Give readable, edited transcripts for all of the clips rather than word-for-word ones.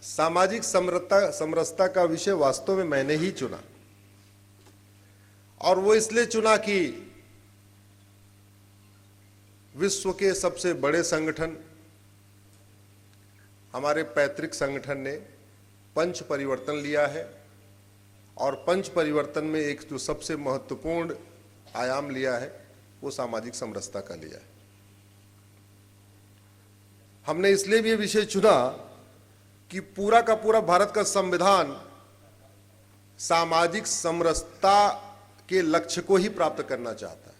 सामाजिक समरसता का विषय वास्तव में मैंने ही चुना, और वो इसलिए चुना कि विश्व के सबसे बड़े संगठन, हमारे पैतृक संगठन ने पंच परिवर्तन लिया है, और पंच परिवर्तन में एक जो सबसे महत्वपूर्ण आयाम लिया है वो सामाजिक समरसता का लिया है। हमने इसलिए भी ये विषय चुना कि पूरा का पूरा भारत का संविधान सामाजिक समरसता के लक्ष्य को ही प्राप्त करना चाहता है।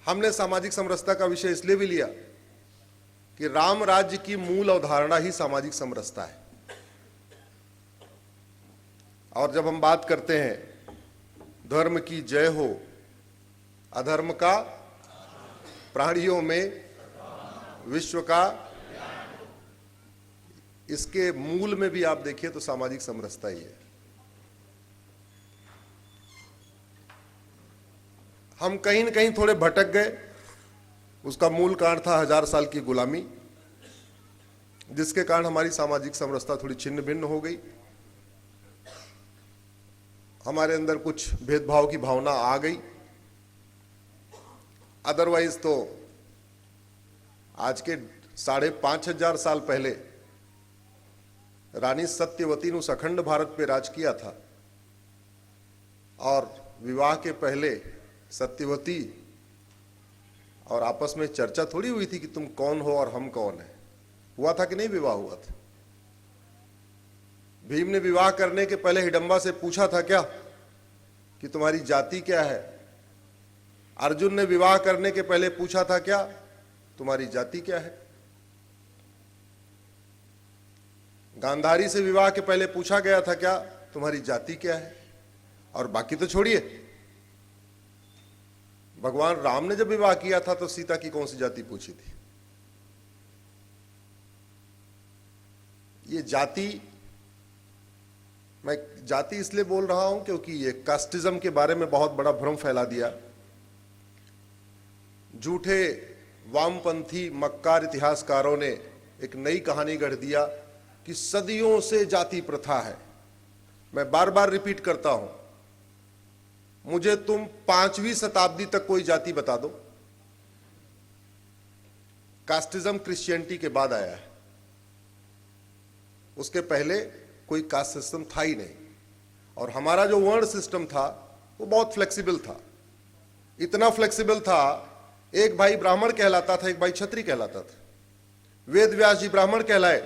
हमने सामाजिक समरसता का विषय इसलिए भी लिया कि राम राज्य की मूल अवधारणा ही सामाजिक समरसता है। और जब हम बात करते हैं धर्म की जय हो, अधर्म का प्राणियों में विश्व का, इसके मूल में भी आप देखिए तो सामाजिक समरसता ही है। हम कहीं न कहीं थोड़े भटक गए। उसका मूल कारण था 1000 साल की गुलामी, जिसके कारण हमारी सामाजिक समरसता थोड़ी छिन्न भिन्न हो गई। हमारे अंदर कुछ भेदभाव की भावना आ गई। अदरवाइज तो आज के 5500 साल पहले रानी सत्यवती ने उस अखंड भारत पे राज किया था, और विवाह के पहले सत्यवती और आपस में चर्चा थोड़ी हुई थी कि तुम कौन हो और हम कौन है। हुआ था कि नहीं? विवाह हुआ था। भीम ने विवाह करने के पहले हिडंबा से पूछा था क्या कि तुम्हारी जाति क्या है? अर्जुन ने विवाह करने के पहले पूछा था क्या तुम्हारी जाति क्या है? गांधारी से विवाह के पहले पूछा गया था क्या तुम्हारी जाति क्या है? और बाकी तो छोड़िए, भगवान राम ने जब विवाह किया था तो सीता की कौन सी जाति पूछी थी? ये जाति, मैं जाति इसलिए बोल रहा हूं क्योंकि ये कास्टिज्म के बारे में बहुत बड़ा भ्रम फैला दिया। झूठे वामपंथी मक्कार इतिहासकारों ने एक नई कहानी गढ़ दिया कि सदियों से जाति प्रथा है। मैं बार बार रिपीट करता हूं, मुझे तुम 5वीं शताब्दी तक कोई जाति बता दो। कास्टिज्म क्रिश्चियनिटी के बाद आया है, उसके पहले कोई कास्ट सिस्टम था ही नहीं। और हमारा जो वर्ण सिस्टम था वो बहुत फ्लेक्सिबल था। इतना फ्लेक्सिबल था, एक भाई ब्राह्मण कहलाता था, एक भाई क्षत्रिय कहलाता था। वेद व्यास जी ब्राह्मण कहलाए,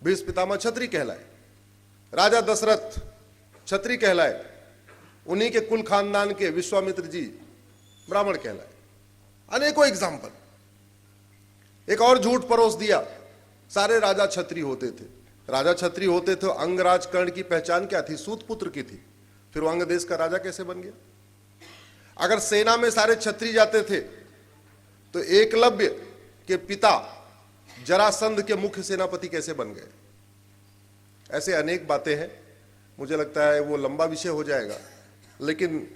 भीष्म पितामह क्षत्रिय कहलाए, राजा दशरथ क्षत्रिय कहलाए, उन्हीं के कुल खानदान के विश्वामित्र जी ब्राह्मण कहलाए। अनेकों एग्जाम्पल। एक और झूठ परोस दिया, सारे राजा क्षत्रिय होते थे। राजा क्षत्रिय होते थे, अंगराज कर्ण की पहचान क्या थी? सूत पुत्र की थी। फिर वो अंग देश का राजा कैसे बन गया? अगर सेना में सारे क्षत्रिय जाते थे तो एकलव्य के पिता जरासंध के मुख्य सेनापति कैसे बन गए? ऐसे अनेक बातें हैं। मुझे लगता है वो लंबा विषय हो जाएगा, लेकिन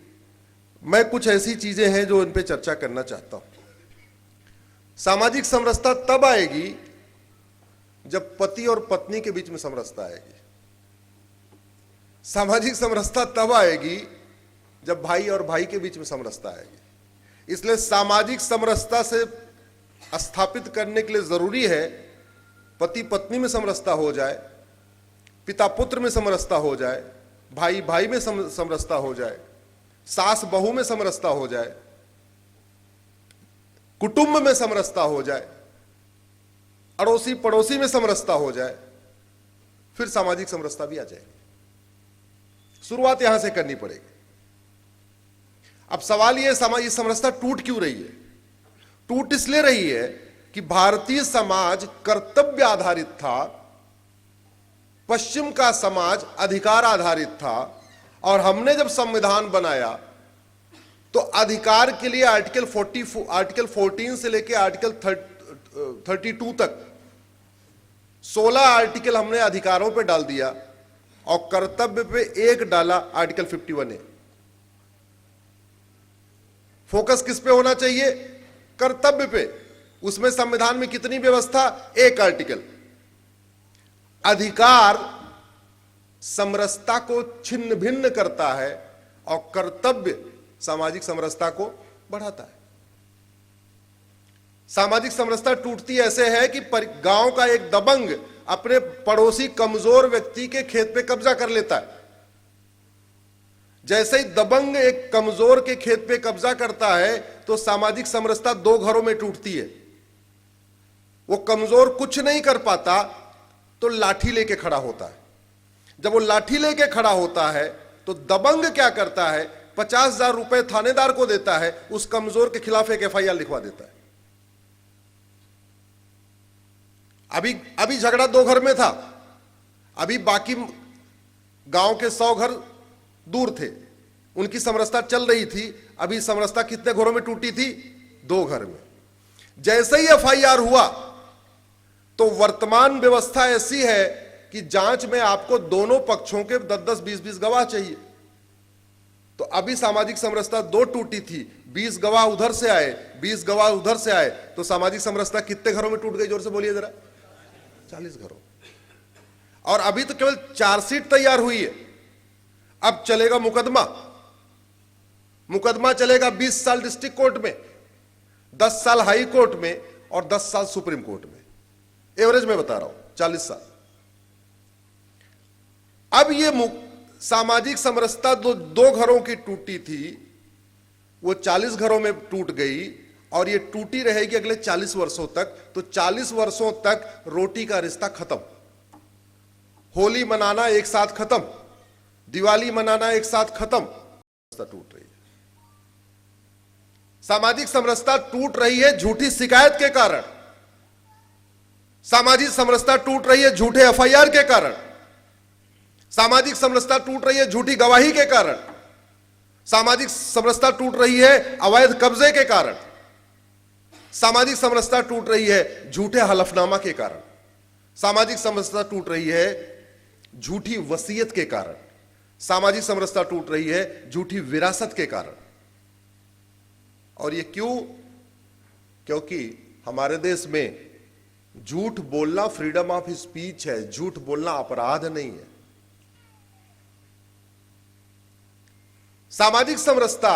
मैं कुछ ऐसी चीजें हैं जो इन पे चर्चा करना चाहता हूं। सामाजिक समरसता तब आएगी जब पति और पत्नी के बीच में समरसता आएगी। सामाजिक समरसता तब आएगी जब भाई और भाई के बीच में समरसता आएगी। इसलिए सामाजिक समरसता से स्थापित करने के लिए जरूरी है पति पत्नी में समरसता हो जाए, पिता पुत्र में समरसता हो जाए, भाई भाई में समरसता हो जाए, सास बहू में समरसता हो जाए, कुटुंब में समरसता हो जाए, अड़ोसी पड़ोसी में समरसता हो जाए, फिर सामाजिक समरसता भी आ जाएगी। शुरुआत यहां से करनी पड़ेगी। अब सवाल यह, समरसता टूट क्यों रही है? टूट इसलिए रही है कि भारतीय समाज कर्तव्य आधारित था, पश्चिम का समाज अधिकार आधारित था। और हमने जब संविधान बनाया तो अधिकार के लिए आर्टिकल 14 से लेकर आर्टिकल 32 तक 16 आर्टिकल हमने अधिकारों पे डाल दिया, और कर्तव्य पे एक डाला, आर्टिकल 51A। फोकस किस पे होना चाहिए? कर्तव्य पे। उसमें संविधान में कितनी व्यवस्था? एक आर्टिकल। अधिकार समरसता को छिन्न भिन्न करता है और कर्तव्य सामाजिक समरसता को बढ़ाता है। सामाजिक समरसता टूटती ऐसे है कि गांव का एक दबंग अपने पड़ोसी कमजोर व्यक्ति के खेत पे कब्जा कर लेता है। जैसे ही दबंग एक कमजोर के खेत पे कब्जा करता है तो सामाजिक समरसता दो घरों में टूटती है। वो कमजोर कुछ नहीं कर पाता तो लाठी लेके खड़ा होता है। जब वो लाठी लेके खड़ा होता है तो दबंग क्या करता है, 50,000 रुपए थानेदार को देता है, उस कमजोर के खिलाफ एक FIR लिखवा देता है। अभी झगड़ा दो घर में था, अभी बाकी गांव के 100 घर दूर थे, उनकी समरसता चल रही थी। अभी समरसता कितने घरों में टूटी थी? 2 घर में। जैसे ही FIR हुआ तो वर्तमान व्यवस्था ऐसी है कि जांच में आपको दोनों पक्षों के 10-10, 20-20 गवाह चाहिए। तो अभी सामाजिक समरसता 2 टूटी थी, 20 गवाह उधर से आए, 20 गवाह उधर से आए, तो सामाजिक समरसता कितने घरों में टूट गई? जोर से बोलिए जरा। 40 घरों। और अभी तो केवल चार्जशीट तैयार हुई है, अब चलेगा मुकदमा। मुकदमा चलेगा 20 साल डिस्ट्रिक्ट कोर्ट में, 10 साल हाई कोर्ट में और 10 साल सुप्रीम कोर्ट में। एवरेज में बता रहा हूं 40 साल। अब ये सामाजिक समरसता दो घरों की टूटी थी, वो 40 घरों में टूट गई और ये टूटी रहेगी अगले 40 वर्षों तक। तो 40 वर्षों तक रोटी का रिश्ता खत्म। होली मनाना एक साथ खत्म, दिवाली मनाना एक साथ खत्म। टूट रही है सामाजिक समरसता, टूट रही है झूठी शिकायत के कारण। सामाजिक समरसता टूट रही है झूठे FIR के कारण। सामाजिक समरसता टूट रही है झूठी गवाही के कारण। सामाजिक समरसता टूट रही है अवैध कब्जे के कारण। सामाजिक समरसता टूट रही है झूठे हलफनामा के कारण। सामाजिक समरसता टूट रही है झूठी वसीयत के कारण। सामाजिक समरसता टूट रही है झूठी विरासत के कारण। और ये क्यों? क्योंकि हमारे देश में झूठ बोलना फ्रीडम ऑफ स्पीच है, झूठ बोलना अपराध नहीं है। सामाजिक समरसता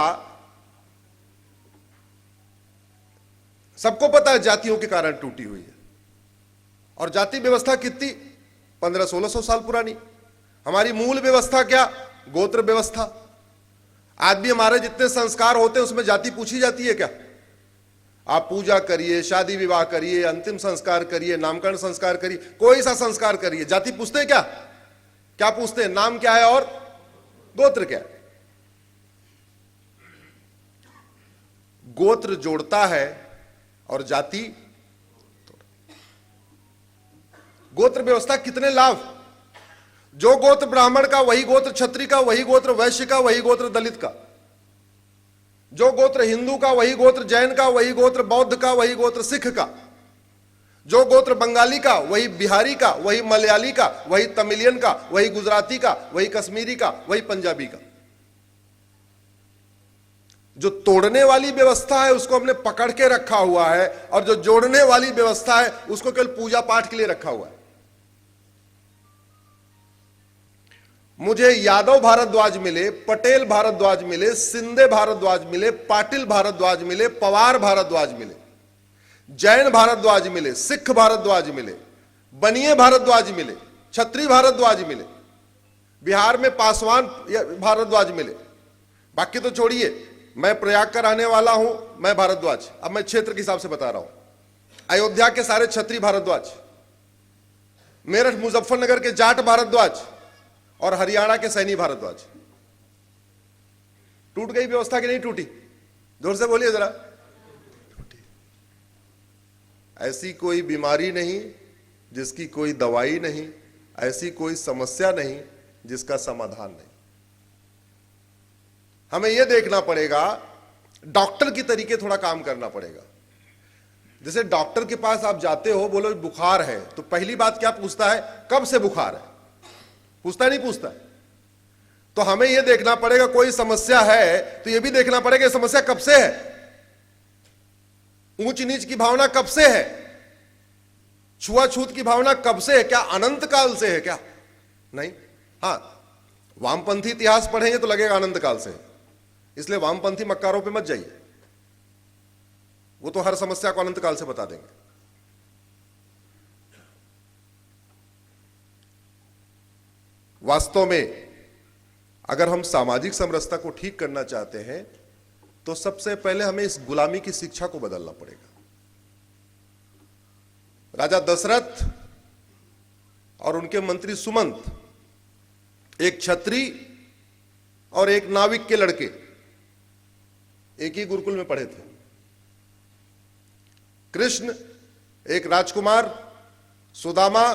सबको पता है जातियों के कारण टूटी हुई है। और जाति व्यवस्था कितनी 1500-1600 साल पुरानी। हमारी मूल व्यवस्था क्या? गोत्र व्यवस्था। आज भी हमारे जितने संस्कार होते हैं उसमें जाति पूछी जाती है क्या? आप पूजा करिए, शादी विवाह करिए, अंतिम संस्कार करिए, नामकरण संस्कार करिए, कोई सा संस्कार करिए, जाति पूछते हैं क्या? क्या पूछते हैं? नाम क्या है और गोत्र क्या है। गोत्र जोड़ता है और जाति। गोत्र व्यवस्था कितने लाभ! जो गोत्र ब्राह्मण का वही गोत्र क्षत्रिय का, वही गोत्र वैश्य का, वही गोत्र दलित का। जो गोत्र हिंदू का वही गोत्र जैन का, वही गोत्र बौद्ध का, वही गोत्र सिख का। जो गोत्र बंगाली का वही बिहारी का, वही मलयाली का, वही तमिलियन का, वही गुजराती का, वही कश्मीरी का, वही पंजाबी का। जो तोड़ने वाली व्यवस्था है उसको हमने पकड़ के रखा हुआ है और जो जोड़ने वाली व्यवस्था है उसको केवल पूजा पाठ के लिए रखा हुआ है। मुझे यादव भारद्वाज मिले, पटेल भारद्वाज मिले, सिंधे भारद्वाज मिले, पाटिल भारद्वाज मिले, पवार भारद्वाज मिले, जैन भारद्वाज मिले, सिख भारद्वाज मिले, बनिए भारद्वाज मिले, छत्री भारद्वाज मिले, बिहार में पासवान भारद्वाज मिले। बाकी तो छोड़िए, मैं प्रयाग का रहने वाला हूं, मैं भारद्वाज। अब मैं क्षेत्र के हिसाब से बता रहा हूं। अयोध्या के सारे छत्री भारद्वाज, मेरठ मुजफ्फरनगर के जाट भारद्वाज और हरियाणा के सैनी भारद्वाज। टूट गई व्यवस्था कि नहीं टूटी? जोर से बोलिए जरा। टूटी। ऐसी कोई बीमारी नहीं जिसकी कोई दवाई नहीं, ऐसी कोई समस्या नहीं जिसका समाधान नहीं। हमें यह देखना पड़ेगा, डॉक्टर की तरीके थोड़ा काम करना पड़ेगा। जैसे डॉक्टर के पास आप जाते हो, बोलो बुखार है, तो पहली बात क्या पूछता है? कब से बुखार है? पूछता नहीं पूछता? तो हमें यह देखना पड़ेगा कोई समस्या है तो यह भी देखना पड़ेगा समस्या कब से है, ऊंच नीच की भावना कब से है। छुआछूत की भावना कब से है? क्या अनंत काल से है क्या? नहीं। हां, वामपंथी इतिहास पढ़ेंगे तो लगेगा अनंत काल से है। इसलिए वामपंथी मक्कारों पे मत जाइए, वो तो हर समस्या को अनंत काल से बता देंगे। वास्तव में अगर हम सामाजिक समरसता को ठीक करना चाहते हैं तो सबसे पहले हमें इस गुलामी की शिक्षा को बदलना पड़ेगा। राजा दशरथ और उनके मंत्री सुमंत एक क्षत्रिय और एक नाविक के लड़के एक ही गुरुकुल में पढ़े थे। कृष्ण एक राजकुमार, सुदामा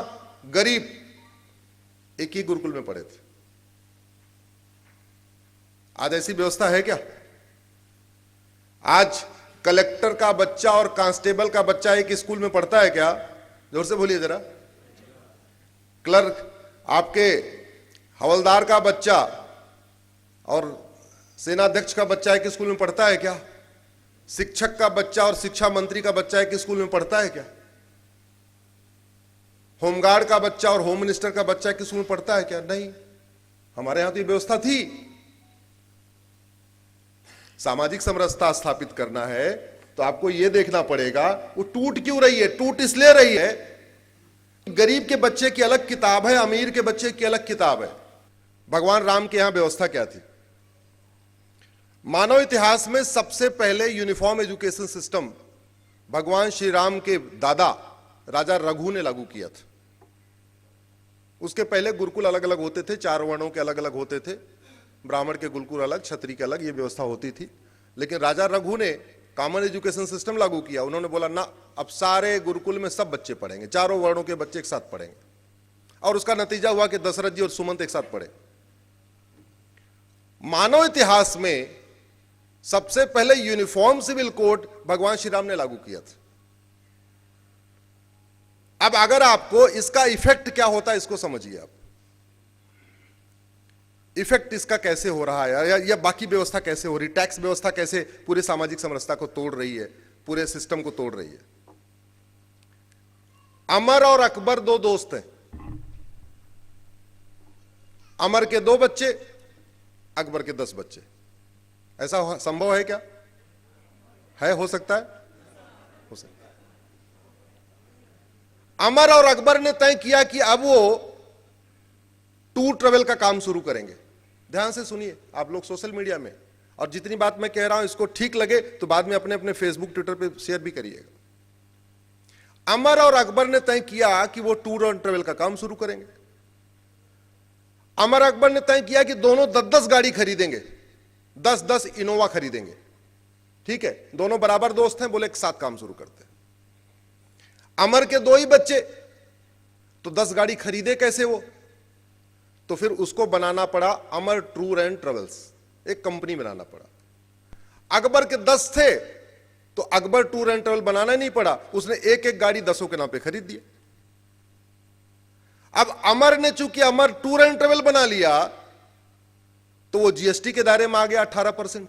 गरीब, एक ही गुरुकुल में पढ़े थे। आज ऐसी व्यवस्था है क्या? आज कलेक्टर का बच्चा और कांस्टेबल का बच्चा एक स्कूल में पढ़ता है क्या? जोर से बोलिए जरा। क्लर्क, आपके हवलदार का बच्चा और सेनाध्यक्ष का बच्चा एक स्कूल में पढ़ता है क्या? शिक्षक का बच्चा और शिक्षा मंत्री का बच्चा एक स्कूल में पढ़ता है क्या? होमगार्ड का बच्चा और होम मिनिस्टर का बच्चा एक स्कूल में पढ़ता है क्या? नहीं। हमारे यहां तो ये व्यवस्था थी। सामाजिक समरसता स्थापित करना है तो आपको यह देखना पड़ेगा वो टूट क्यों रही है। टूट इसलिए रही है, गरीब के बच्चे की अलग किताब है, अमीर के बच्चे की अलग किताब है। भगवान राम के यहां व्यवस्था क्या थी? मानव इतिहास में सबसे पहले यूनिफॉर्म एजुकेशन सिस्टम भगवान श्री राम के दादा राजा रघु ने लागू किया था। उसके पहले गुरुकुल अलग अलग होते थे, 4 वर्णों के अलग अलग होते थे, ब्राह्मण के गुरुकुल अलग, क्षत्रिय के अलग, ये व्यवस्था होती थी। लेकिन राजा रघु ने कॉमन एजुकेशन सिस्टम लागू किया। उन्होंने बोला ना, अब सारे गुरुकुल में सब बच्चे पढ़ेंगे, 4 वर्णों के बच्चे एक साथ पढ़ेंगे। और उसका नतीजा हुआ कि दशरथ जी और सुमंत एक साथ पढ़े। मानव इतिहास में सबसे पहले यूनिफॉर्म सिविल कोड भगवान श्री राम ने लागू किया था। अब अगर आपको इसका इफेक्ट क्या होता है इसको समझिए। आप इफेक्ट इसका कैसे हो रहा है या बाकी व्यवस्था कैसे हो रही, टैक्स व्यवस्था कैसे पूरे सामाजिक समरसता को तोड़ रही है, पूरे सिस्टम को तोड़ रही है। अमर और अकबर 2 दोस्त हैं। अमर के 2 बच्चे, अकबर के 10 बच्चे। ऐसा संभव है क्या? है? हो सकता है? हो सकता है। अमर और अकबर ने तय किया कि अब वो टूर ट्रेवल का काम शुरू करेंगे। ध्यान से सुनिए आप लोग सोशल मीडिया में, और जितनी बात मैं कह रहा हूं इसको ठीक लगे तो बाद में अपने अपने फेसबुक ट्विटर पे शेयर भी करिएगा। अमर और अकबर ने तय किया कि वो टूर और ट्रेवल का काम शुरू करेंगे। अमर अकबर ने तय किया कि दोनों 10-10 गाड़ी खरीदेंगे, 10-10 इनोवा खरीदेंगे। ठीक है, दोनों बराबर दोस्त हैं, बोले एक साथ काम शुरू करते हैं। अमर के 2 ही बच्चे, तो 10 गाड़ी खरीदे कैसे वो? तो फिर उसको बनाना पड़ा अमर टूर एंड ट्रेवल्स, एक कंपनी बनाना पड़ा। अकबर के 10 थे तो अकबर टूर एंड ट्रेवल बनाना नहीं पड़ा, उसने एक एक गाड़ी 10 के नाम पे खरीद दिया। अब अमर ने चूंकि अमर टूर एंड ट्रेवल बना लिया तो वो जीएसटी के दायरे में आ गया 18%।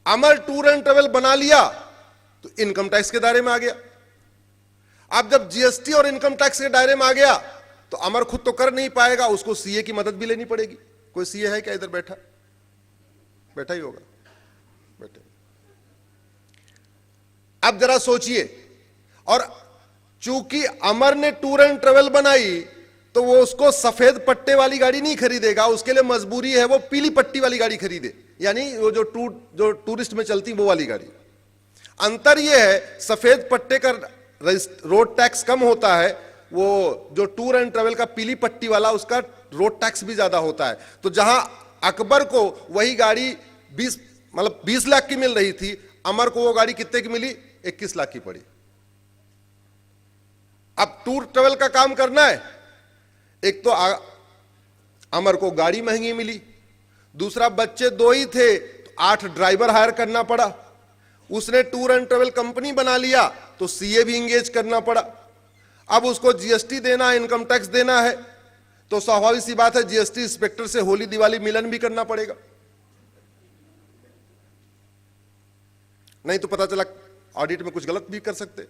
अमर टूर एंड ट्रेवल बना लिया तो इनकम टैक्स के दायरे में आ गया। अब जब जीएसटी और इनकम टैक्स के दायरे में आ गया तो अमर खुद तो कर नहीं पाएगा, उसको सीए की मदद भी लेनी पड़ेगी। कोई सीए है क्या इधर बैठा? बैठा ही होगा, बैठे। अब जरा सोचिए, और चूंकि अमर ने टूर एंड ट्रेवल बनाई तो वो उसको सफेद पट्टे वाली गाड़ी नहीं खरीदेगा, उसके लिए मजबूरी है वो पीली पट्टी वाली गाड़ी खरीदे, यानी वो जो टूरिस्ट में चलती वो वाली गाड़ी। अंतर ये है, सफेद पट्टे का रोड टैक्स कम होता है, वो जो टूर एंड ट्रेवल का पीली पट्टी वाला उसका रोड टैक्स भी ज्यादा होता है। तो जहां अकबर को वही गाड़ी 20 लाख की मिल रही थी, अमर को वो गाड़ी कितने की मिली? 21 लाख की पड़ी। अब टूर ट्रेवल का काम करना है, एक तो अमर को गाड़ी महंगी मिली, दूसरा बच्चे 2 ही थे तो 8 ड्राइवर हायर करना पड़ा। उसने टूर एंड ट्रेवल कंपनी बना लिया तो सीए भी इंगेज करना पड़ा। अब उसको जीएसटी देना है, इनकम टैक्स देना है, तो स्वाभाविक सी बात है जीएसटी इंस्पेक्टर से होली दिवाली मिलन भी करना पड़ेगा, नहीं तो पता चला ऑडिट में कुछ गलत भी कर सकते।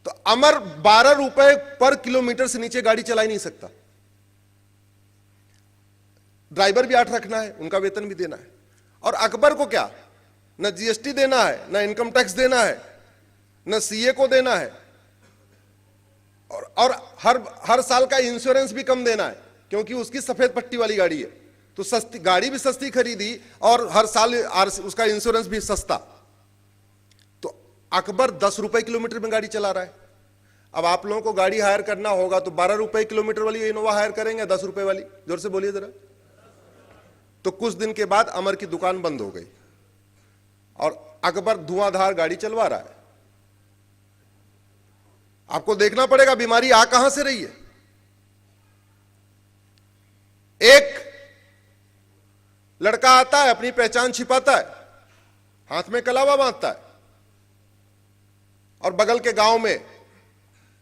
तो अमर 12 रुपए पर किलोमीटर से नीचे गाड़ी चला ही नहीं सकता। ड्राइवर भी 8 रखना है, उनका वेतन भी देना है। और अकबर को क्या, न जीएसटी देना है, न इनकम टैक्स देना है, न सीए को देना है, और हर साल का इंश्योरेंस भी कम देना है, क्योंकि उसकी सफेद पट्टी वाली गाड़ी है। तो सस्ती गाड़ी भी सस्ती खरीदी और हर साल उसका इंश्योरेंस भी सस्ता। तो अकबर 10 रुपए किलोमीटर में गाड़ी चला रहा है। अब आप लोगों को गाड़ी हायर करना होगा तो 12 रुपए किलोमीटर वाली इनोवा हायर करेंगे, 10 रुपए वाली, जोर से बोलिए जरा। तो कुछ दिन के बाद अमर की दुकान बंद हो गई और अकबर धुआंधार गाड़ी चलवा रहा है। आपको देखना पड़ेगा बीमारी आ कहां से रही है। एक लड़का आता है, अपनी पहचान छिपाता है, हाथ में कलावा बांधता है और बगल के गांव में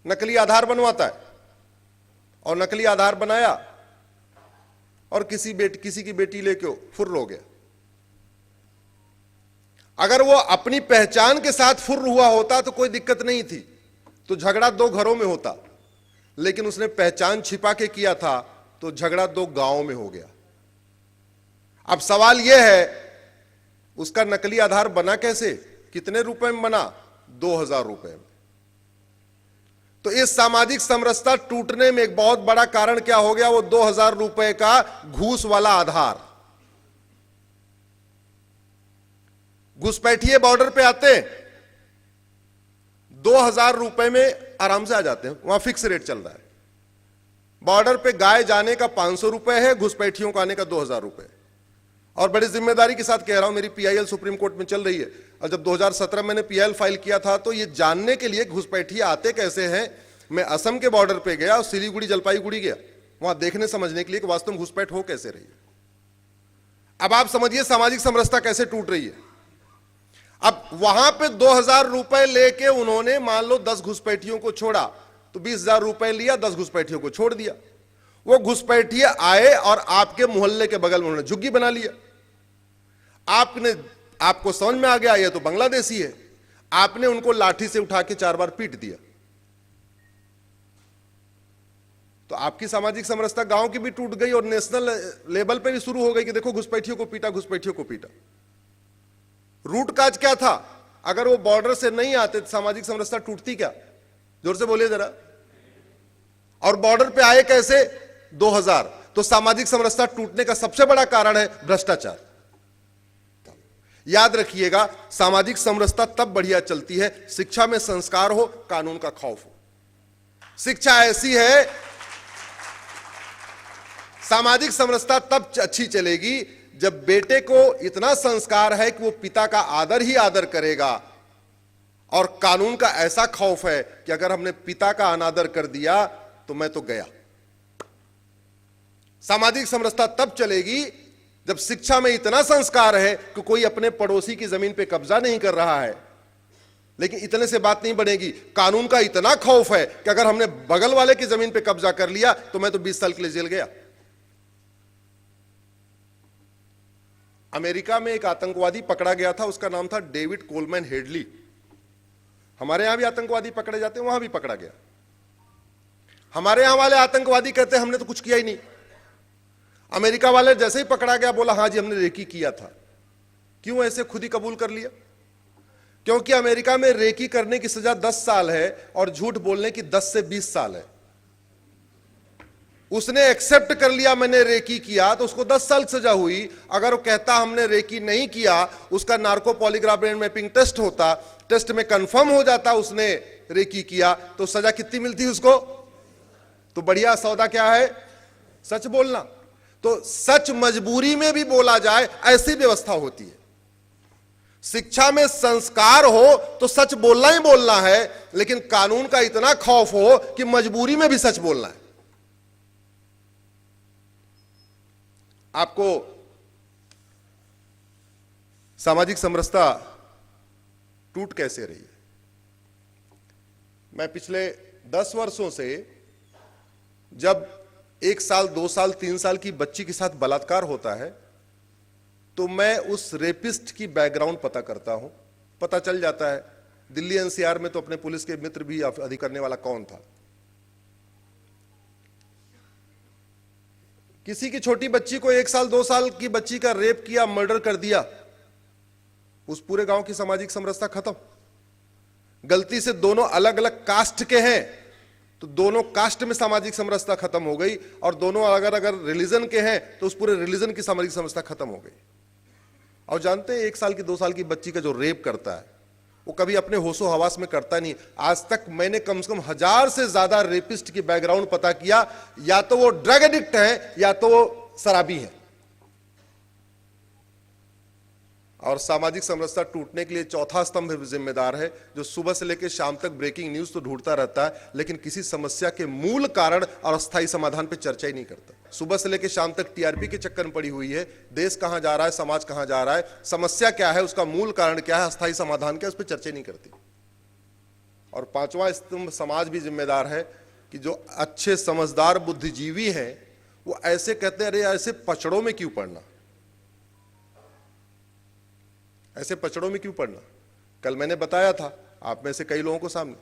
नकली आधार बनवाता है, और नकली आधार बनाया और किसी की बेटी लेके फुर्र हो गया। अगर वो अपनी पहचान के साथ फुर्र हुआ होता तो कोई दिक्कत नहीं थी, तो झगड़ा 2 घरों में होता, लेकिन उसने पहचान छिपा के किया था तो झगड़ा 2 गांवों में हो गया। अब सवाल यह है, उसका नकली आधार बना कैसे, कितने रुपए में बना, 2000 रुपए में। तो इस सामाजिक समरसता टूटने में एक बहुत बड़ा कारण क्या हो गया, वो 2000 रुपए का घूस वाला आधार। घुसपैठिए बॉर्डर पे आते हैं, 2000 रुपए में आराम से आ जाते हैं, वहां फिक्स रेट चल रहा है। बॉर्डर पे गाय जाने का 500 रुपए है, घुसपैठियों का आने का 2000 रुपए। और बड़ी जिम्मेदारी के साथ कह रहा हूं, मेरी पीआईएल सुप्रीम कोर्ट में चल रही है, और जब 2017 मैंने पीआईएल फाइल किया था तो ये जानने के लिए घुसपैठिए आते कैसे हैं, मैं असम के बॉर्डर पे गया और सिलीगुड़ी जलपाईगुड़ी गया, वहां देखने समझने के लिए कि वास्तव में घुसपैठ हो कैसे रही है। अब आप समझिए सामाजिक समरसता कैसे टूट रही है। अब वहां पे 2000 रुपए लेके उन्होंने मान लो 10 घुसपैठियों को छोड़ा, तो 20,000 रुपए लिया, 10 घुसपैठियों को छोड़ दिया। वो घुसपैठिए आए और आपके मोहल्ले के बगल में उन्होंने झुग्गी बना लिया। आपको समझ में आ गया ये तो बांग्लादेशी है, आपने उनको लाठी से उठा के 4 बार पीट दिया। तो आपकी सामाजिक समरसता गांव की भी टूट गई और नेशनल लेवल पे भी शुरू हो गई कि देखो घुसपैठियों को पीटा, घुसपैठियों को पीटा। रूट काज क्या था, अगर वो बॉर्डर से नहीं आते तो सामाजिक समरसता टूटती क्या, जोर से बोलिए जरा। और बॉर्डर पे आए कैसे, 2000। तो सामाजिक समरसता टूटने का सबसे बड़ा कारण है भ्रष्टाचार। याद रखिएगा, सामाजिक समरसता तब बढ़िया चलती है, शिक्षा में संस्कार हो, कानून का खौफ हो। शिक्षा ऐसी है, सामाजिक समरसता तब अच्छी चलेगी जब बेटे को इतना संस्कार है कि वो पिता का आदर ही आदर करेगा, और कानून का ऐसा खौफ है कि अगर हमने पिता का अनादर कर दिया तो मैं तो गया। सामाजिक समरसता तब चलेगी जब शिक्षा में इतना संस्कार है कि कोई अपने पड़ोसी की जमीन पे कब्जा नहीं कर रहा है, लेकिन इतने से बात नहीं बनेगी। कानून का इतना खौफ है कि अगर हमने बगल वाले की जमीन पे कब्जा कर लिया तो मैं तो 20 साल के लिए जेल गया। अमेरिका में एक आतंकवादी पकड़ा गया था, उसका नाम था डेविड कोलमैन हेडली। हमारे यहां भी आतंकवादी पकड़े जाते हैं, वहां भी पकड़ा गया। हमारे यहां वाले आतंकवादी कहते हैं हमने तो कुछ किया ही नहीं। अमेरिका वाले जैसे ही पकड़ा गया बोला हाँ जी हमने रेकी किया था। क्यों ऐसे खुद ही कबूल कर लिया? क्योंकि अमेरिका में रेकी करने की सजा 10 साल है और झूठ बोलने की 10 से 20 साल है। उसने एक्सेप्ट कर लिया मैंने रेकी किया तो उसको 10 साल सजा हुई। अगर वो कहता हमने रेकी नहीं किया, उसका narco polygraph brain mapping test होता, टेस्ट में कंफर्म हो जाता उसने रेकी किया, तो सजा कितनी मिलती उसको? तो बढ़िया सौदा क्या है? सच बोलना। तो सच मजबूरी में भी बोला जाए, ऐसी व्यवस्था होती है। शिक्षा में संस्कार हो तो सच बोलना ही बोलना है, लेकिन कानून का इतना खौफ हो कि मजबूरी में भी सच बोलना है। आपको सामाजिक समरसता टूट कैसे रही है? मैं पिछले 10 वर्षों से जब 1 साल 2 साल 3 साल की बच्ची के साथ बलात्कार होता है तो मैं उस रेपिस्ट की बैकग्राउंड पता करता हूं। पता चल जाता है दिल्ली एनसीआर में तो अपने पुलिस के मित्र भी अधिकारी करने वाला कौन था? किसी की छोटी बच्ची को 1 साल 2 साल की बच्ची का रेप किया, मर्डर कर दिया, उस पूरे गांव की सामाजिक समरसता खत्म। गलती से दोनों अलग अलग कास्ट के हैं तो दोनों कास्ट में सामाजिक समरसता खत्म हो गई, और दोनों अगर रिलीजन के हैं तो उस पूरे रिलीजन की सामाजिक समरसता खत्म हो गई। और जानते हैं 1 साल की 2 साल की बच्ची का जो रेप करता है वो कभी अपने होशो हवास में करता नहीं। आज तक मैंने कम से कम 1000 से ज्यादा रेपिस्ट की बैकग्राउंड पता किया, या तो वो ड्रग एडिक्ट है या तो वो शराबी है। और सामाजिक समरसता टूटने के लिए चौथा स्तंभ जिम्मेदार है, जो सुबह से लेकर शाम तक ब्रेकिंग न्यूज तो ढूंढता रहता है लेकिन किसी समस्या के मूल कारण और अस्थायी समाधान पे चर्चा ही नहीं करता। सुबह से लेकर शाम तक टीआरपी के चक्कर में पड़ी हुई है। देश कहां जा रहा है, समाज कहां जा रहा है, समस्या क्या है, उसका मूल कारण क्या है, अस्थायी समाधान क्या है, उस पर चर्चा नहीं करती। और पांचवा स्तंभ समाज भी जिम्मेदार है कि जो अच्छे समझदार बुद्धिजीवी हैं वो ऐसे कहते हैं, अरे ऐसे पचड़ों में क्यों पड़ना, ऐसे पचड़ों में क्यों पड़ना। कल मैंने बताया था आप में से कई लोगों को सामने,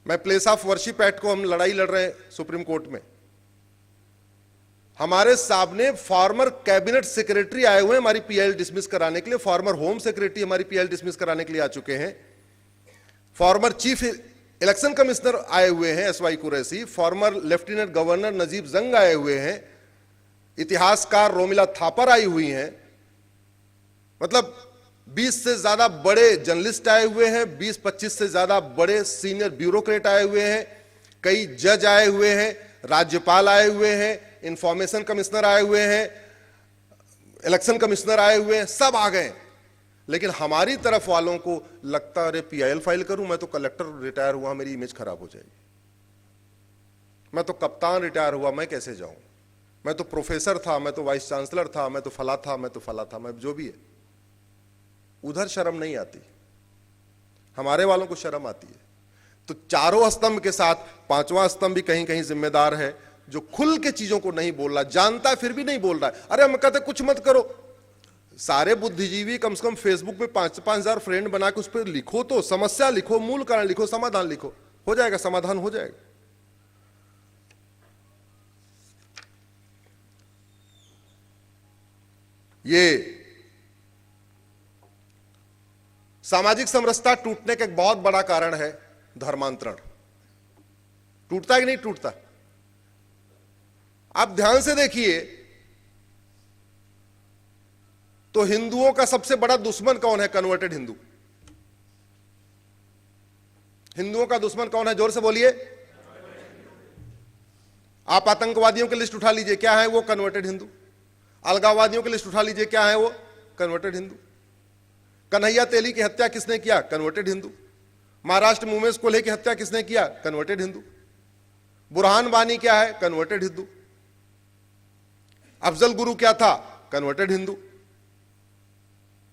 मैं प्लेस ऑफ वर्शिप एक्ट को हम लड़ाई लड़ रहे हैं सुप्रीम कोर्ट में। हमारे सामने फॉर्मर कैबिनेट सेक्रेटरी आए हुए हैं हमारी पीआईएल डिसमिस कराने के लिए, फॉर्मर होम सेक्रेटरी हमारी पीआईएल डिसमिस कराने के लिए आ चुके हैं, फॉर्मर चीफ इलेक्शन कमिश्नर आए हुए हैं S Y Quraishi, former lieutenant governor Najeeb Jung आए हुए हैं, इतिहासकार रोमिला थापर आई हुई हैं। मतलब 20 से ज्यादा बड़े जर्नलिस्ट आए हुए हैं, 20-25 से ज्यादा बड़े सीनियर ब्यूरोक्रेट आए हुए हैं, कई जज आए हुए हैं, राज्यपाल आए हुए हैं, इंफॉर्मेशन कमिश्नर आए हुए हैं, इलेक्शन कमिश्नर आए हुए हैं, सब आ गए। लेकिन हमारी तरफ वालों को लगता अरे पीआईएल फाइल करूं, मैं तो कलेक्टर रिटायर हुआ, मेरी इमेज खराब हो जाएगी, मैं तो कप्तान रिटायर हुआ, मैं कैसे जाऊं, मैं तो प्रोफेसर था, मैं तो वाइस चांसलर था, मैं तो फला था, मैं तो फला था, मैं जो भी है। उधर शर्म नहीं आती, हमारे वालों को शर्म आती है। तो चारों स्तंभ के साथ पांचवा स्तंभ भी कहीं कहीं जिम्मेदार है, जो खुल के चीजों को नहीं बोल रहा, जानता है फिर भी नहीं बोल रहा है। अरे हम कहते कुछ मत करो, सारे बुद्धिजीवी कम से कम फेसबुक पे 5,000 फ्रेंड बना के उस पर लिखो, तो समस्या लिखो, मूल कारण लिखो, समाधान लिखो, हो जाएगा, समाधान हो जाएगा। ये सामाजिक समरसता टूटने का एक बहुत बड़ा कारण है धर्मांतरण। टूटता है कि नहीं टूटता? आप ध्यान से देखिए तो हिंदुओं का सबसे बड़ा दुश्मन कौन है? कन्वर्टेड हिंदू। हिंदुओं का दुश्मन कौन है? जोर से बोलिए। आप आतंकवादियों की लिस्ट उठा लीजिए, क्या है वो? कन्वर्टेड हिंदू। अलगाववादियों की लिस्ट उठा लीजिए, क्या है वो? कन्वर्टेड हिंदू। कन्हैया तेली की हत्या किसने किया? कन्वर्टेड हिंदू। महाराष्ट्र में उमेश कोल्हे की हत्या किसने किया? कन्वर्टेड हिंदू। बुरहान वानी क्या है? कन्वर्टेड हिंदू। अफजल गुरु क्या था? कन्वर्टेड हिंदू।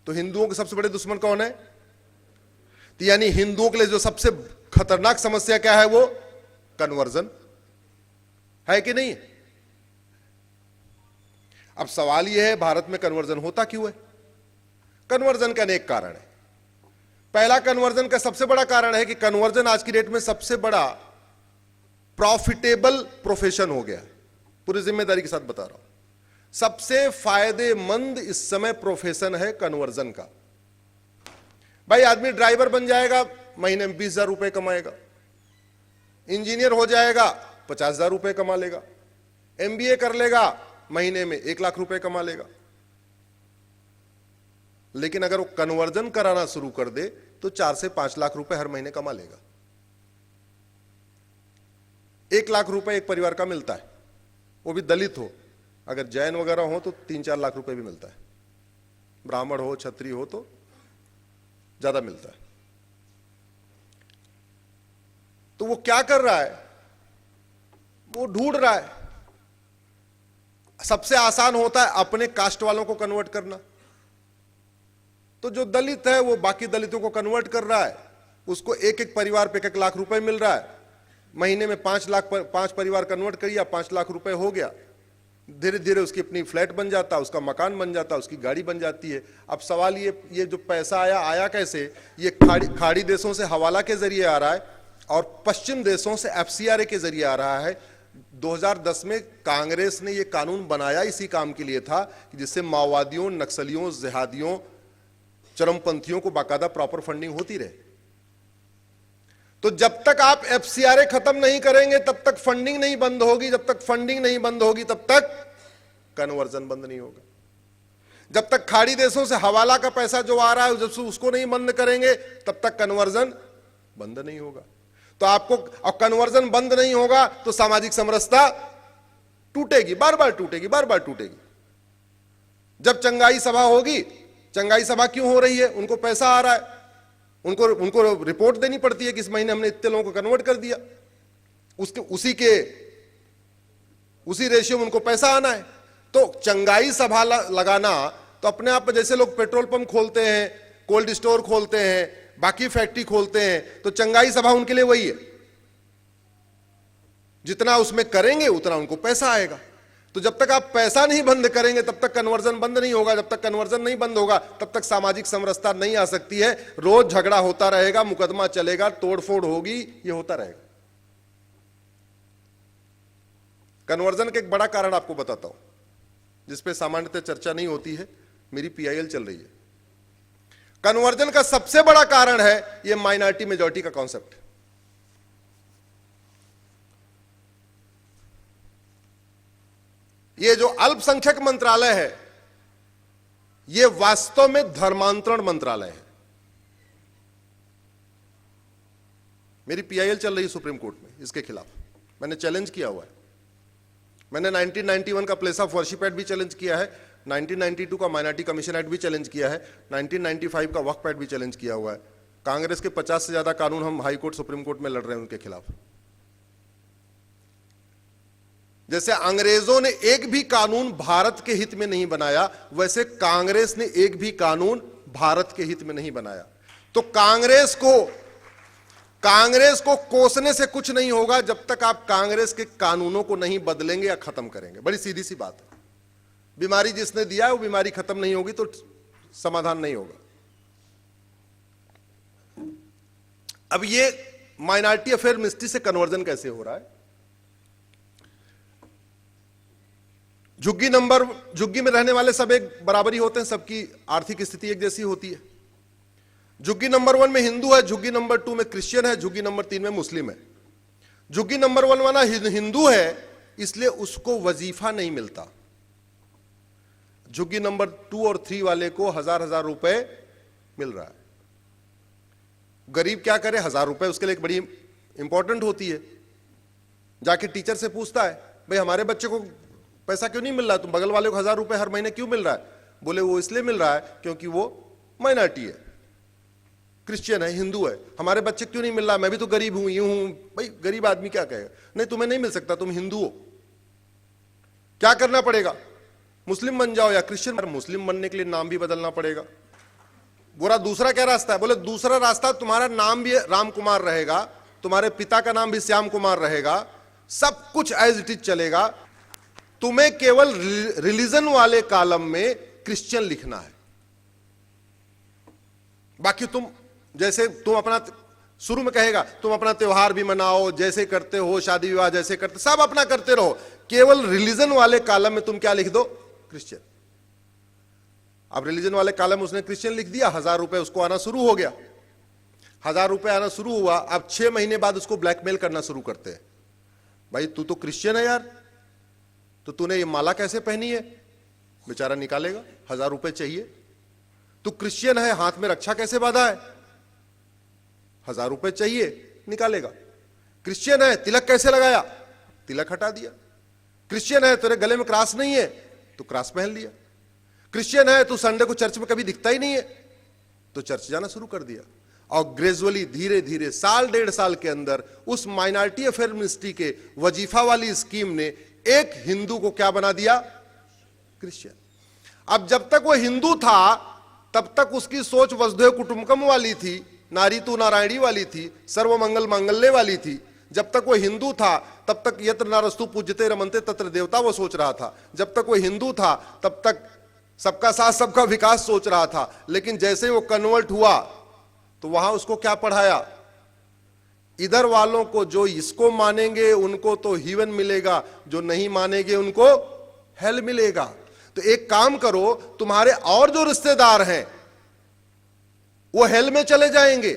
तो हिंदुओं के सबसे बड़े दुश्मन कौन है? तो यानी हिंदुओं के लिए जो सबसे खतरनाक समस्या क्या है? वो कन्वर्जन है कि नहीं? अब सवाल यह है, भारत में कन्वर्जन होता क्यों है? कन्वर्जन का अनेक कारण है। पहला, कन्वर्जन का सबसे बड़ा कारण है कि कन्वर्जन आज की डेट में सबसे बड़ा प्रॉफिटेबल प्रोफेशन हो गया। पूरी जिम्मेदारी के साथ बता रहा हूं, सबसे फायदेमंद इस समय प्रोफेशन है कन्वर्जन का। भाई आदमी ड्राइवर बन जाएगा, महीने में 20,000 रुपए कमाएगा, इंजीनियर हो जाएगा 50,000 रुपए कमा लेगा, एमबीए कर लेगा महीने में 1 लाख रुपए कमा लेगा। लेकिन अगर वो कन्वर्जन कराना शुरू कर दे तो 4 से 5 लाख रुपए हर महीने कमा लेगा। 1 लाख रुपए एक परिवार का मिलता है, वो भी दलित हो। अगर जैन वगैरह हो तो 3-4 लाख रुपए भी मिलता है, ब्राह्मण हो, क्षत्रिय हो तो ज्यादा मिलता है। तो वो क्या कर रहा है? वो ढूंढ रहा है। सबसे आसान होता है अपने कास्ट वालों को कन्वर्ट करना। तो जो दलित है वो बाकी दलितों को कन्वर्ट कर रहा है, उसको एक एक परिवार पे 1 लाख रुपए मिल रहा है, महीने में 5 परिवार कन्वर्ट करिए, 5 लाख रुपए हो गया। धीरे धीरे उसकी अपनी फ्लैट बन जाता, उसका मकान बन जाता, उसकी गाड़ी बन जाती है। अब सवाल ये जो पैसा आया कैसे? ये खाड़ी देशों से हवाला के जरिए आ रहा है और पश्चिम देशों से एफसीआरए के जरिए आ रहा है। 2010 में कांग्रेस ने ये कानून बनाया इसी काम के लिए था कि जिससे माओवादियों, नक्सलियों, जिहादियों, चरमपंथियों को बाकायदा प्रॉपर फंडिंग होती रहे। तो जब तक आप एफसीआरए खत्म नहीं करेंगे तब तक फंडिंग नहीं बंद होगी, जब तक फंडिंग नहीं बंद होगी तब तक कन्वर्जन बंद नहीं होगा। जब तक खाड़ी देशों से हवाला का पैसा जो आ रहा है जब उसको नहीं बंद करेंगे तब तक कन्वर्जन बंद नहीं होगा। तो आपको, और कन्वर्जन बंद नहीं होगा तो सामाजिक समरसता टूटेगी, बार बार टूटेगी, बार बार टूटेगी। जब चंगाई सभा होगी, चंगाई सभा क्यों हो रही है? उनको पैसा आ रहा है, उनको रिपोर्ट देनी पड़ती है कि इस महीने हमने इतने लोगों को कन्वर्ट कर दिया, उसी रेशियो में उनको पैसा आना है। तो चंगाई सभा लगाना तो अपने आप में, जैसे लोग पेट्रोल पंप खोलते हैं, कोल्ड स्टोर खोलते हैं, बाकी फैक्ट्री खोलते हैं, तो चंगाई सभा उनके लिए वही है। जितना उसमें करेंगे उतना उनको पैसा आएगा। तो जब तक आप पैसा नहीं बंद करेंगे तब तक कन्वर्जन बंद नहीं होगा, जब तक कन्वर्जन नहीं बंद होगा तब तक सामाजिक समरसता नहीं आ सकती है। रोज झगड़ा होता रहेगा, मुकदमा चलेगा, तोड़फोड़ होगी, ये होता रहेगा। कन्वर्जन का एक बड़ा कारण आपको बताता हूं जिसपे सामान्यतः चर्चा नहीं होती है, मेरी पीआईएल चल रही है। कन्वर्जन का सबसे बड़ा कारण है ये माइनॉरिटी मेजॉरिटी का कॉन्सेप्ट। ये जो अल्पसंख्यक मंत्रालय है ये वास्तव में धर्मांतरण मंत्रालय है। मेरी पीआईएल चल रही है सुप्रीम कोर्ट में इसके खिलाफ, मैंने चैलेंज किया हुआ है। मैंने 1991 का प्लेस ऑफ वर्शिप एक्ट भी चैलेंज किया है, 1992 का माइनॉरिटी कमीशन एक्ट भी चैलेंज किया है, 1995 का वक्फ एक्ट भी चैलेंज किया हुआ है। कांग्रेस के 50 से ज्यादा कानून हम हाई कोर्ट, सुप्रीम कोर्ट में लड़ रहे हैं उनके खिलाफ। जैसे अंग्रेजों ने एक भी कानून भारत के हित में नहीं बनाया, वैसे कांग्रेस ने एक भी कानून भारत के हित में नहीं बनाया। तो कांग्रेस को कोसने से कुछ नहीं होगा जब तक आप कांग्रेस के कानूनों को नहीं बदलेंगे या खत्म करेंगे। बड़ी सीधी सी बात है। बीमारी जिसने दिया है वो बीमारी खत्म नहीं होगी तो समाधान नहीं होगा। अब ये माइनॉरिटी अफेयर मिनिस्ट्री से कन्वर्जन कैसे हो रहा है? झुग्गी में रहने वाले सब एक बराबरी होते हैं, सबकी आर्थिक स्थिति एक जैसी होती है। झुग्गी नंबर 1 में हिंदू है, झुग्गी नंबर 2 में क्रिश्चियन है, झुग्गी नंबर 3 में मुस्लिम है। झुग्गी नंबर 1 वाला हिंदू है इसलिए उसको वजीफा नहीं मिलता। झुग्गी नंबर 2 और 3 वाले को 1000 रुपए मिल रहा है। गरीब क्या करे? 1000 रुपए उसके लिए एक बड़ी इंपॉर्टेंट होती है। जाके टीचर से पूछता है, भाई हमारे बच्चे को पैसा क्यों नहीं मिल रहा, तुम बगल वाले को 1000 रुपए हर महीने क्यों मिल रहा है? बोले वो इसलिए मिल रहा है क्योंकि वो माइनॉरिटी है, क्रिश्चियन है, हिंदू है। हमारे बच्चे क्यों नहीं मिल रहा? मैं भी तो गरीब हूं, यूं हूं। भाई गरीब आदमी क्या कहेगा? नहीं तुम्हें नहीं मिल सकता, तुम हिंदू हो। क्या करना पड़ेगा? मुस्लिम बन जाओ या क्रिश्चियन। मुस्लिम बनने के लिए नाम भी बदलना पड़ेगा। बोला दूसरा क्या रास्ता है? बोले दूसरा रास्ता, तुम्हारा नाम भी राम कुमार रहेगा, तुम्हारे पिता का नाम भी श्याम कुमार रहेगा, सब कुछ एज इट इज चलेगा। तुम्हें केवल रिलीजन वाले कॉलम में क्रिश्चियन लिखना है। बाकी तुम जैसे तुम अपना शुरू में कहेगा तुम अपना त्योहार भी मनाओ, जैसे करते हो, शादी विवाह जैसे करते, सब अपना करते रहो, केवल रिलीजन वाले कॉलम में तुम क्या लिख दो? क्रिश्चियन। अब रिलीजन वाले कॉलम उसने क्रिश्चियन लिख दिया, 1000 रुपए उसको आना शुरू हो गया। 1000 रुपए आना शुरू हुआ। अब 6 महीने बाद उसको ब्लैकमेल करना शुरू करते हैं। भाई तू तो क्रिश्चियन है यार, तो तूने ये माला कैसे पहनी है? बेचारा निकालेगा, 1000 रुपए चाहिए। तू क्रिश्चियन है, हाथ में रक्षा कैसे बांधा है? 1000 रुपए चाहिए, निकालेगा। क्रिश्चियन है, तिलक कैसे लगाया? तिलक हटा दिया। क्रिश्चियन है, तेरे गले में क्रॉस नहीं है, तो क्रॉस पहन लिया। क्रिश्चियन है, तू संडे को चर्च में कभी दिखता ही नहीं है, तो चर्च जाना शुरू कर दिया। और ग्रेजुअली धीरे धीरे साल 1.5 साल के अंदर उस माइनॉरिटी अफेयर मिनिस्ट्री के वजीफा वाली स्कीम ने एक हिंदू को क्या बना दिया? क्रिश्चियन। अब जब तक वो हिंदू था तब तक उसकी सोच वसुधैव कुटुंबकम वाली थी, नारी तू नारायणी वाली थी, सर्वमंगल मांगल्य वाली थी। जब तक वो हिंदू था तब तक यत्र नारस्तु पूज्यते रमन्ते तत्र देवता वो सोच रहा था। जब तक वो हिंदू था तब तक सबका साथ सबका विकास सोच रहा था। लेकिन जैसे वो कन्वर्ट हुआ तो वहां उसको क्या पढ़ाया? इधर वालों को जो इसको मानेंगे उनको तो हीवन मिलेगा, जो नहीं मानेंगे उनको हेल मिलेगा। तो एक काम करो, तुम्हारे और जो रिश्तेदार हैं वो हेल में चले जाएंगे,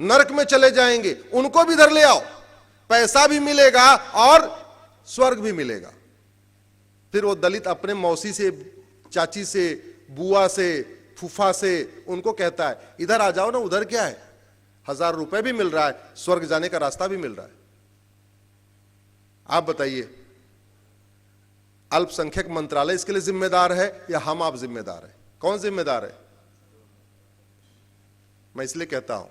नरक में चले जाएंगे, उनको भी इधर ले आओ, पैसा भी मिलेगा और स्वर्ग भी मिलेगा। फिर वो दलित अपने मौसी से, चाची से, बुआ से, फूफा से उनको कहता है इधर आ जाओ ना, उधर क्या है, 1000 रुपए भी मिल रहा है, स्वर्ग जाने का रास्ता भी मिल रहा है। आप बताइए, अल्पसंख्यक मंत्रालय इसके लिए जिम्मेदार है या हम आप जिम्मेदार है? कौन जिम्मेदार है? मैं इसलिए कहता हूं,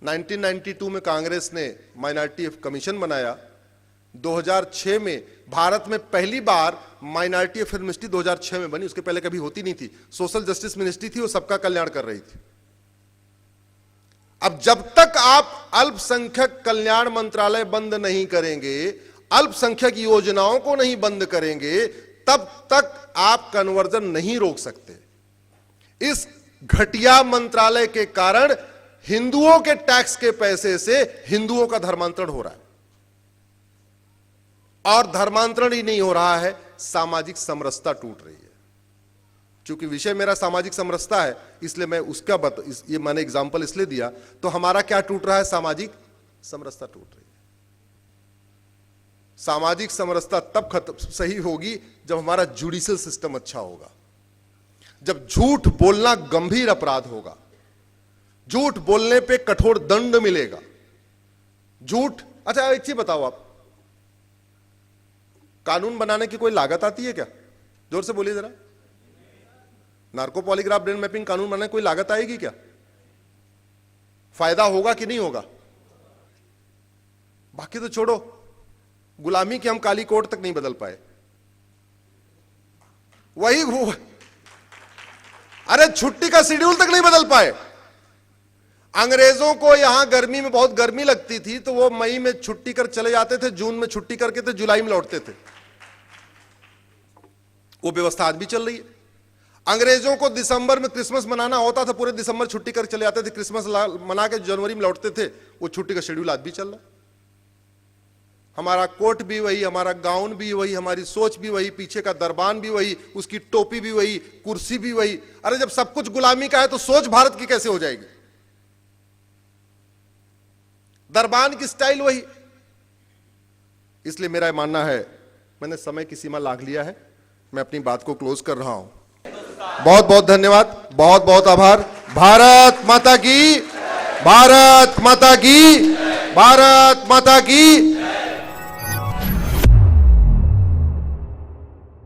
1992 में कांग्रेस ने माइनॉरिटी कमीशन बनाया। 2006 में भारत में पहली बार माइनॉरिटी अफेयर मिनिस्ट्री 2006 में बनी, उसके पहले कभी होती नहीं थी। सोशल जस्टिस मिनिस्ट्री थी, वो सबका कल्याण कर रही थी। अब जब तक आप अल्पसंख्यक कल्याण मंत्रालय बंद नहीं करेंगे, अल्पसंख्यक योजनाओं को नहीं बंद करेंगे, तब तक आप कन्वर्जन नहीं रोक सकते। इस घटिया मंत्रालय के कारण हिंदुओं के टैक्स के पैसे से हिंदुओं का धर्मांतरण हो रहा है, और धर्मांतरण ही नहीं हो रहा है, सामाजिक समरसता टूट रही है। चूंकि विषय मेरा सामाजिक समरसता है, इसलिए मैं उसका ये मैंने एग्जांपल इसलिए दिया। तो हमारा क्या टूट रहा है? सामाजिक समरसता टूट रही है। सामाजिक समरसता तब सही होगी जब हमारा जुडिशियल सिस्टम अच्छा होगा, जब झूठ बोलना गंभीर अपराध होगा, झूठ बोलने पे कठोर दंड मिलेगा। झूठ, अच्छा एक चीज बताओ, आप कानून बनाने की कोई लागत आती है क्या? जोर से बोलिए जरा। नार्को पॉलीग्राफ ब्रेन मैपिंग कानून बनाने की कोई लागत आएगी क्या? फायदा होगा कि नहीं होगा? बाकी तो छोड़ो, गुलामी की हम काली कोट तक नहीं बदल पाए। वही अरे छुट्टी का शेड्यूल तक नहीं बदल पाए। अंग्रेजों को यहां गर्मी में बहुत गर्मी लगती थी तो वो मई में छुट्टी कर चले जाते थे, जून में छुट्टी करके थे, जुलाई में लौटते थे। वो व्यवस्था आज भी चल रही है। अंग्रेजों को दिसंबर में क्रिसमस मनाना होता था, पूरे दिसंबर छुट्टी कर चले जाते थे, क्रिसमस मना के जनवरी में लौटते थे। वो छुट्टी का शेड्यूल आज भी चल रहा है। हमारा कोट भी वही, हमारा गाउन भी वही, हमारी सोच भी वही, पीछे का दरबान भी वही, उसकी टोपी भी वही, कुर्सी भी वही। अरे जब सब कुछ गुलामी का है तो सोच भारत की कैसे हो जाएगी? दरबान की स्टाइल वही। इसलिए मेरा मानना है, मैंने समय की सीमा लांघ लिया है, मैं अपनी बात को क्लोज कर रहा हूं। बहुत बहुत धन्यवाद, बहुत बहुत आभार। भारत माता की, भारत माता की, भारत माता की।